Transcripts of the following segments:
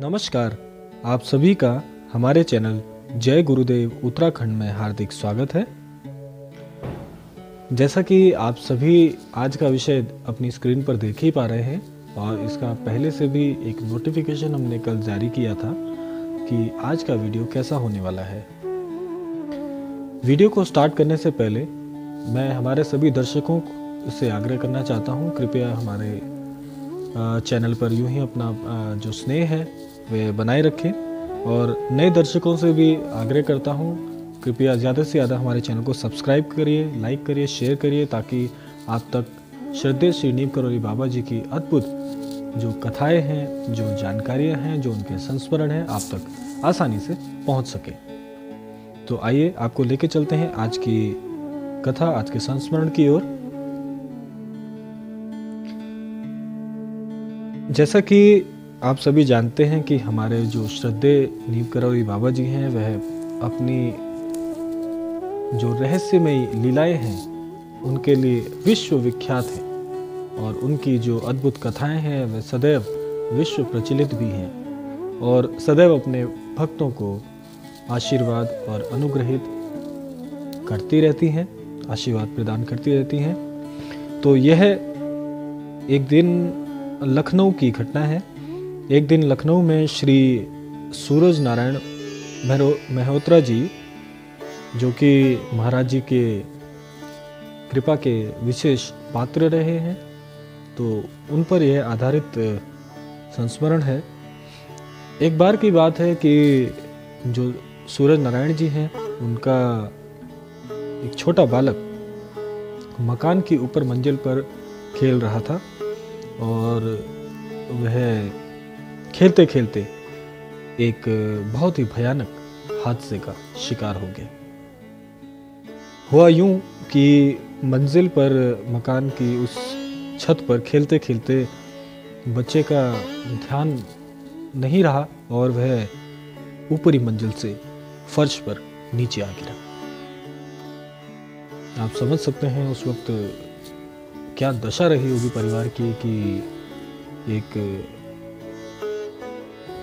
नमस्कार। आप सभी का हमारे चैनल जय गुरुदेव उत्तराखंड में हार्दिक स्वागत है। जैसा कि आप सभी आज का विषय अपनी स्क्रीन पर देख ही पा रहे हैं और इसका पहले से भी एक नोटिफिकेशन हमने कल जारी किया था कि आज का वीडियो कैसा होने वाला है। वीडियो को स्टार्ट करने से पहले मैं हमारे सभी दर्शकों से आग्रह करना चाहता हूं, कृपया हमारे चैनल पर यूं ही अपना जो स्नेह है वे बनाए रखें और नए दर्शकों से भी आग्रह करता हूं, कृपया ज़्यादा से ज़्यादा हमारे चैनल को सब्सक्राइब करिए, लाइक करिए, शेयर करिए ताकि आप तक श्रद्धेय श्री नीम करौली बाबा जी की अद्भुत जो कथाएं हैं, जो जानकारियां हैं, जो उनके संस्मरण हैं, आप तक आसानी से पहुंच सके। तो आइए आपको लेके चलते हैं आज की कथा, आज के संस्मरण की ओर। जैसा कि आप सभी जानते हैं कि हमारे जो श्रद्धेय नीम करौली बाबा जी हैं वह अपनी जो रहस्यमयी लीलाएं हैं उनके लिए विश्व विख्यात हैं और उनकी जो अद्भुत कथाएं हैं वह सदैव विश्व प्रचलित भी हैं और सदैव अपने भक्तों को आशीर्वाद और अनुग्रहित करती रहती हैं, आशीर्वाद प्रदान करती रहती हैं। तो यह एक दिन लखनऊ की घटना है। एक दिन लखनऊ में श्री सूरज नारायण मेहरोत्रा जी, जो कि महाराज जी के कृपा के विशेष पात्र रहे हैं, तो उन पर यह आधारित संस्मरण है। एक बार की बात है कि जो सूरज नारायण जी हैं उनका एक छोटा बालक मकान की ऊपर मंजिल पर खेल रहा था और वह खेलते खेलते एक बहुत ही भयानक हादसे का शिकार हो गया। हुआ यूं कि मंजिल पर मकान की उस छत पर खेलते खेलते बच्चे का ध्यान नहीं रहा और वह ऊपरी मंजिल से फर्श पर नीचे आ गिरा। आप समझ सकते हैं उस वक्त क्या दशा रही होगी परिवार की कि एक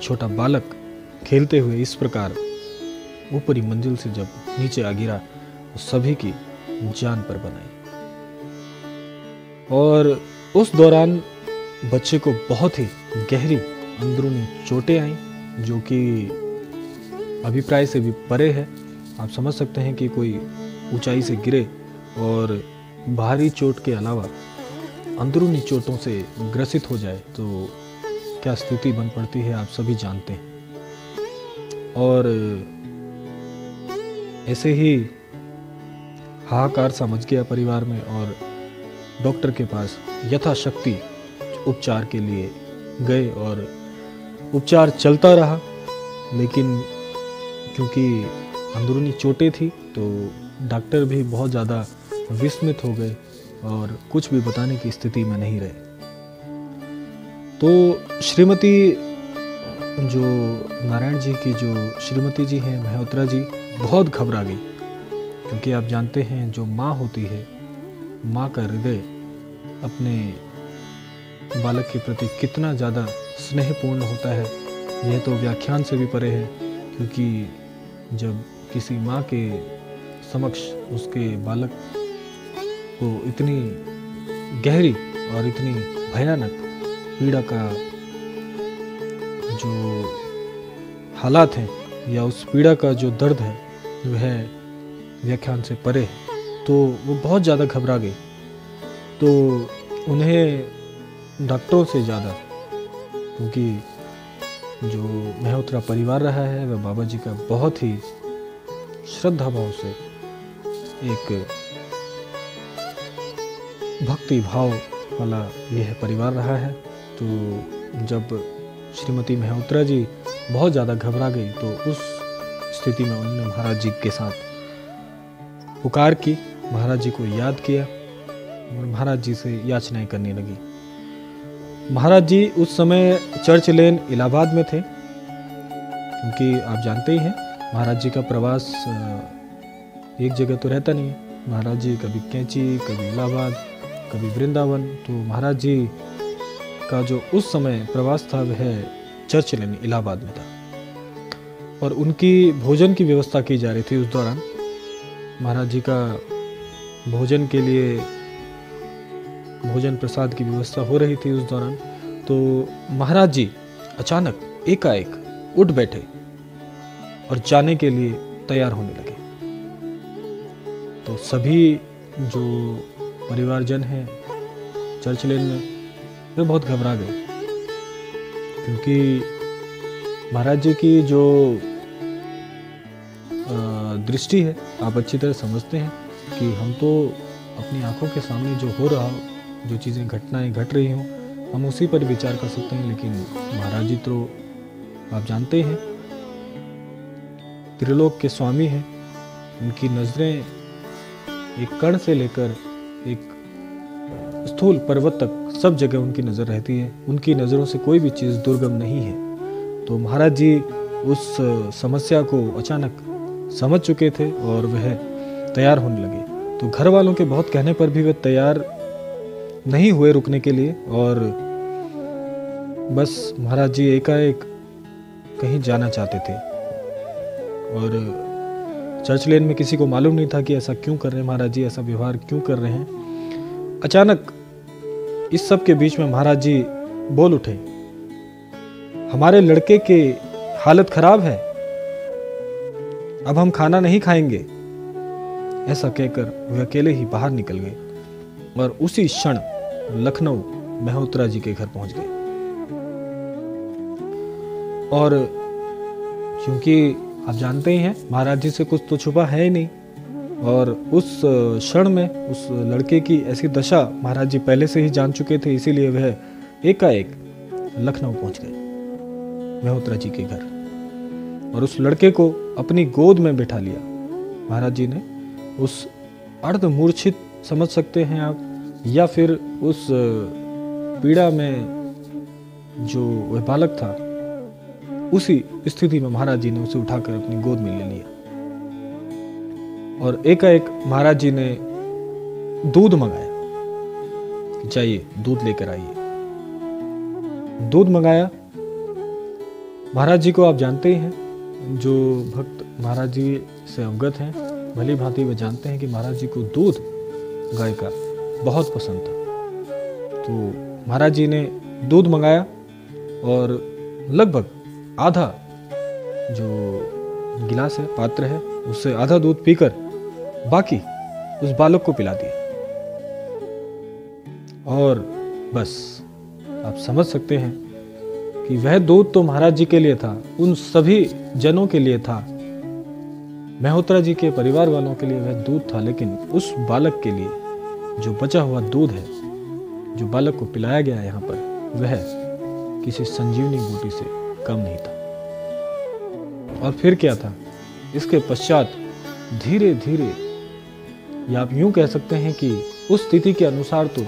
छोटा बालक खेलते हुए इस प्रकार ऊपरी मंजिल से जब नीचे आ गिरा तो सभी की जान पर बनाई। और उस दौरान बच्चे को बहुत ही गहरी अंदरूनी चोटें आईं जो कि अभिप्राय से भी परे है। आप समझ सकते हैं कि कोई ऊंचाई से गिरे और बाहरी चोट के अलावा अंदरूनी चोटों से ग्रसित हो जाए तो क्या स्थिति बन पड़ती है, आप सभी जानते हैं। और ऐसे ही हाहाकार सा मच गया परिवार में और डॉक्टर के पास यथाशक्ति उपचार के लिए गए और उपचार चलता रहा, लेकिन क्योंकि अंदरूनी चोटें थी तो डॉक्टर भी बहुत ज़्यादा विस्मित हो गए और कुछ भी बताने की स्थिति में नहीं रहे। तो श्रीमती जो नारायण जी की जो श्रीमती जी हैं मेहरोत्रा जी बहुत घबरा गई, क्योंकि आप जानते हैं जो माँ होती है, माँ का हृदय अपने बालक के प्रति कितना ज़्यादा स्नेहपूर्ण होता है यह तो व्याख्यान से भी परे है। क्योंकि जब किसी माँ के समक्ष उसके बालक को इतनी गहरी और इतनी भयानक पीड़ा का जो हालात हैं या उस पीड़ा का जो दर्द है वह व्याख्यान से परे है, तो वो बहुत ज़्यादा घबरा गई। तो उन्हें डॉक्टरों से ज़्यादा, क्योंकि जो मेहरोत्रा परिवार रहा है वह बाबा जी का बहुत ही श्रद्धा भाव से एक भक्ति भाव वाला यह परिवार रहा है। तो जब श्रीमती मेहरोत्रा जी बहुत ज़्यादा घबरा गई तो उस स्थिति में उन्होंने महाराज जी के साथ पुकार की, महाराज जी को याद किया और महाराज जी से याचनाएं करने लगी। महाराज जी उस समय चर्च लेन इलाहाबाद में थे, क्योंकि आप जानते ही हैं महाराज जी का प्रवास एक जगह तो रहता नहीं है। महाराज जी कभी कैंची, कभी इलाहाबाद, कभी वृंदावन। तो महाराज जी का जो उस समय प्रवास था वह चर्च लेन इलाहाबाद में था और उनकी भोजन की व्यवस्था की जा रही थी। उस दौरान महाराज जी का भोजन के लिए भोजन प्रसाद की व्यवस्था हो रही थी उस दौरान। तो महाराज जी अचानक एकाएक उठ बैठे और जाने के लिए तैयार होने लगे। तो सभी जो परिवारजन हैं चर्च लेन में वे बहुत घबरा गए, क्योंकि महाराज जी की जो दृष्टि है आप अच्छी तरह समझते हैं कि हम तो अपनी आंखों के सामने जो हो रहा, जो चीज़ें घटनाएं घट रही हों, हम उसी पर विचार कर सकते हैं। लेकिन महाराज जी तो आप जानते हैं त्रिलोक के स्वामी हैं। उनकी नजरें एक कण से लेकर एक स्थूल पर्वत तक सब जगह उनकी नजर रहती है। उनकी नजरों से कोई भी चीज दुर्गम नहीं है। तो महाराज जी उस समस्या को अचानक समझ चुके थे और वह तैयार होने लगे। तो घर वालों के बहुत कहने पर भी वे तैयार नहीं हुए रुकने के लिए, और बस महाराज जी एकाएक कहीं जाना चाहते थे। और चर्च लेन में किसी को मालूम नहीं था कि ऐसा क्यों कर रहे हैं महाराज जी, ऐसा व्यवहार क्यों कर रहे हैं। अचानक इस सब के बीच में महाराज जी बोल उठे, हमारे लड़के की हालत खराब है, अब हम खाना नहीं खाएंगे। ऐसा कहकर वे अकेले ही बाहर निकल गए और उसी क्षण लखनऊ मेहूत्रा जी के घर पहुंच गए। और क्योंकि आप जानते ही हैं महाराज जी से कुछ तो छुपा है ही नहीं, और उस क्षण में उस लड़के की ऐसी दशा महाराज जी पहले से ही जान चुके थे, इसीलिए वह एकाएक लखनऊ पहुंच गए मेहूत्रा जी के घर और उस लड़के को अपनी गोद में बिठा लिया। महाराज जी ने उस अर्ध मूर्छित समझ सकते हैं आप, या फिर उस पीड़ा में जो वह बालक था उसी स्थिति में महाराज जी ने उसे उठाकर अपनी गोद में ले लिया। और एकाएक महाराज जी ने दूध मंगाया, जाइए दूध लेकर आइए। दूध मंगाया। महाराज जी को आप जानते ही हैं, जो भक्त महाराज जी से अवगत हैं भली भांति वे जानते हैं कि महाराज जी को दूध गाय का बहुत पसंद था। तो महाराज जी ने दूध मंगाया और लगभग आधा जो गिलास है, पात्र है, उससे आधा दूध पीकर बाकी उस बालक को पिला दिया। और बस आप समझ सकते हैं कि वह दूध तो महाराज जी के लिए था, उन सभी जनों के लिए था, मेहूत्रा जी के परिवार वालों के लिए वह दूध था। लेकिन उस बालक के लिए जो बचा हुआ दूध है, जो बालक को पिलाया गया यहाँ पर, वह किसी संजीवनी बूटी से कम नहीं था। और फिर क्या था, इसके पश्चात धीरे धीरे, या आप यूं कह सकते हैं कि उस स्थिति के अनुसार तो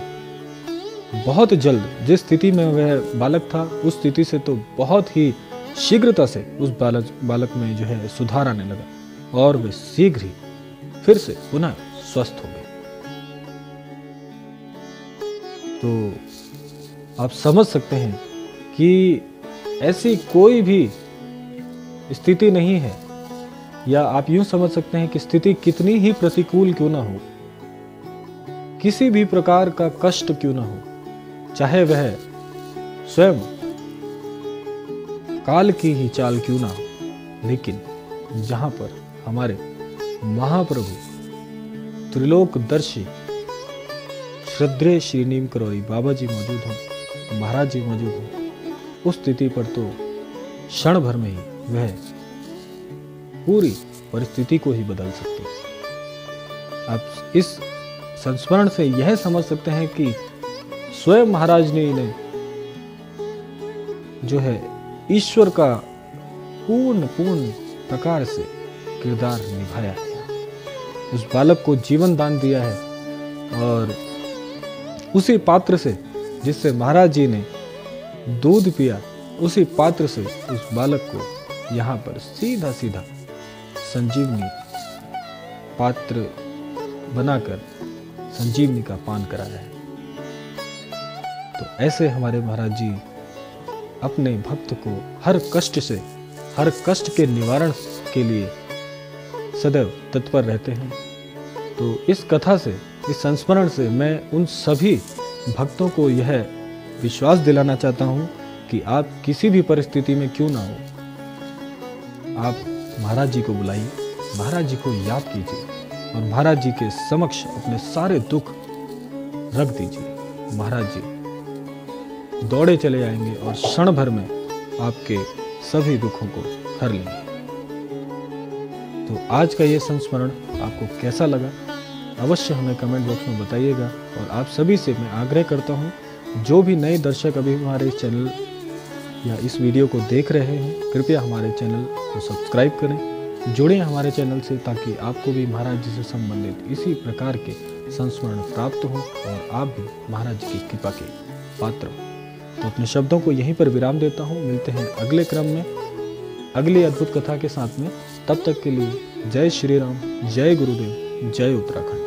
बहुत जल्द जिस स्थिति में वह बालक था उस स्थिति से तो बहुत ही शीघ्रता से उस बालक में जो है सुधार आने लगा और वे शीघ्र ही फिर से पुनः स्वस्थ हो गए। तो आप समझ सकते हैं कि ऐसी कोई भी स्थिति नहीं है, या आप यूं समझ सकते हैं कि स्थिति कितनी ही प्रतिकूल क्यों ना हो, किसी भी प्रकार का कष्ट क्यों ना हो, चाहे वह स्वयं काल की ही चाल क्यों ना हो, लेकिन जहां पर हमारे महाप्रभु त्रिलोकदर्शी श्रद्धेय श्री नीम करौरी बाबा जी मौजूद हों, महाराज जी मौजूद हों, उस स्थिति पर तो क्षण भर में ही वह पूरी परिस्थिति को ही बदल सकते हैं। आप इस संस्मरण से यह समझ सकते हैं कि स्वयं महाराज ने इन्हें जो है ईश्वर का पूर्ण प्रकार से किरदार निभाया है, उस बालक को जीवन दान दिया है, और उसी पात्र से जिससे महाराज जी ने दूध पिया, उसी पात्र से उस बालक को यहाँ पर सीधा संजीवनी पात्र बनाकर संजीवनी का पान कराया है। तो ऐसे हमारे महाराज जी अपने भक्त को हर कष्ट के निवारण के लिए सदैव तत्पर रहते हैं। तो इस कथा से, इस संस्मरण से मैं उन सभी भक्तों को यह विश्वास दिलाना चाहता हूँ कि आप किसी भी परिस्थिति में क्यों ना हो, आप महाराज जी को बुलाइए, महाराज जी को याद कीजिए और महाराज जी के समक्ष अपने सारे दुख रख दीजिए। महाराज जी दौड़े चले आएंगे और क्षण भर में आपके सभी दुखों को हर लेंगे। तो आज का ये संस्मरण आपको कैसा लगा अवश्य हमें कमेंट बॉक्स में बताइएगा। और आप सभी से मैं आग्रह करता हूँ, जो भी नए दर्शक अभी हमारे चैनल या इस वीडियो को देख रहे हैं, कृपया हमारे चैनल को सब्सक्राइब करें, जुड़ें हमारे चैनल से, ताकि आपको भी महाराज जी से संबंधित इसी प्रकार के संस्मरण प्राप्त हों और आप भी महाराज जी की कृपा के पात्र हों। तो अपने शब्दों को यहीं पर विराम देता हूँ। मिलते हैं अगले क्रम में अगली अद्भुत कथा के साथ में। तब तक के लिए जय श्री राम, जय गुरुदेव, जय उत्तराखंड।